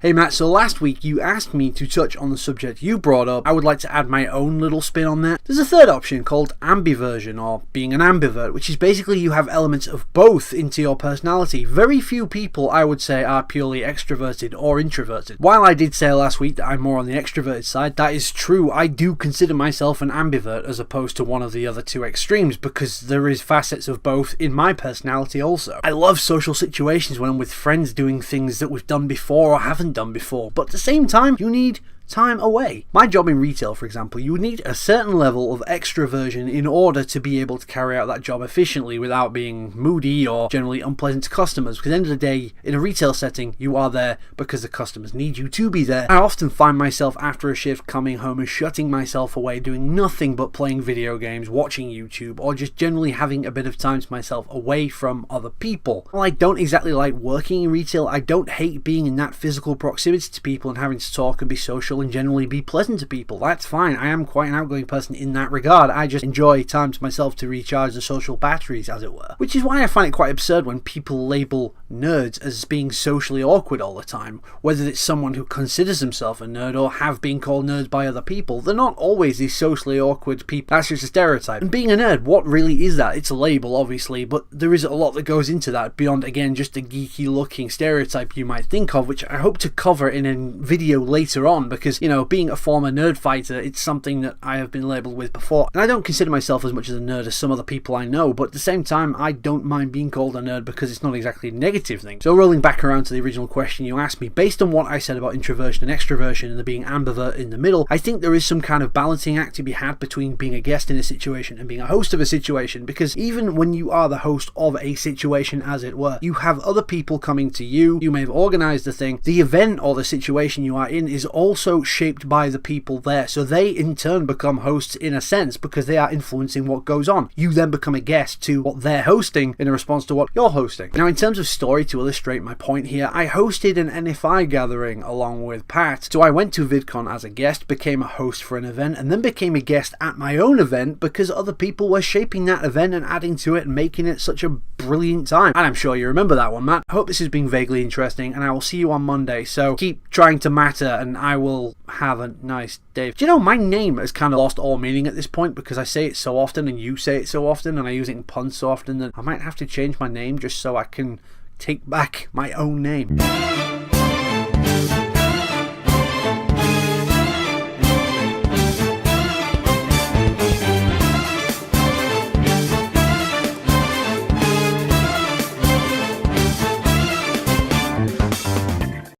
Hey Matt, so last week you asked me to touch on the subject you brought up. I would like to add my own little spin on that. There's a third option called ambiversion, or being an ambivert, which is basically you have elements of both into your personality. Very few people, I would say, are purely extroverted or introverted. While I did say last week that I'm more on the extroverted side, that is true. I do consider myself an ambivert as opposed to one of the other two extremes, because there is facets of both in my personality also. I love social situations when I'm with friends doing things that we've done before or haven't done before, but at the same time you need time away. My job in retail, for example, you would need a certain level of extroversion in order to be able to carry out that job efficiently without being moody or generally unpleasant to customers, because at the end of the day, in a retail setting, you are there because the customers need you to be there. I often find myself after a shift coming home and shutting myself away, doing nothing but playing video games, watching YouTube, or just generally having a bit of time to myself away from other people. While I don't exactly like working in retail, I don't hate being in that physical proximity to people and having to talk and be social and generally be pleasant to people. That's fine. I am quite an outgoing person in that regard. I just enjoy time to myself to recharge the social batteries, as it were. Which is why I find it quite absurd when people label nerds as being socially awkward all the time. Whether it's someone who considers himself a nerd or have been called nerds by other people, they're not always these socially awkward people. That's just a stereotype. And being a nerd, what really is that? It's a label, obviously, but there is a lot that goes into that beyond, again, just a geeky looking stereotype you might think of, which I hope to cover in a video later on, because, you know, being a former nerd fighter, it's something that I have been labelled with before. And I don't consider myself as much as a nerd as some other people I know, but at the same time, I don't mind being called a nerd because it's not exactly a negative thing. So rolling back around to the original question you asked me, based on what I said about introversion and extroversion and the being ambivert in the middle, I think there is some kind of balancing act to be had between being a guest in a situation and being a host of a situation, because even when you are the host of a situation, as it were, you have other people coming to you, you may have organised the thing, the event or the situation you are in is also shaped by the people there, so they in turn become hosts in a sense because they are influencing what goes on. You then become a guest to what they're hosting in response to what you're hosting. Now, in terms of story, to illustrate my point here, I hosted an NFI gathering along with Pat, so I went to VidCon as a guest, became a host for an event, and then became a guest at my own event because other people were shaping that event and adding to it and making it such a brilliant time. And I'm sure you remember that one, Matt. I hope this has been vaguely interesting, and I will see you on Monday, so keep trying to matter and I will have a nice day. Do you know, my name has kind of lost all meaning at this point because I say it so often and you say it so often and I use it in puns so often that I might have to change my name just so I can take back my own name.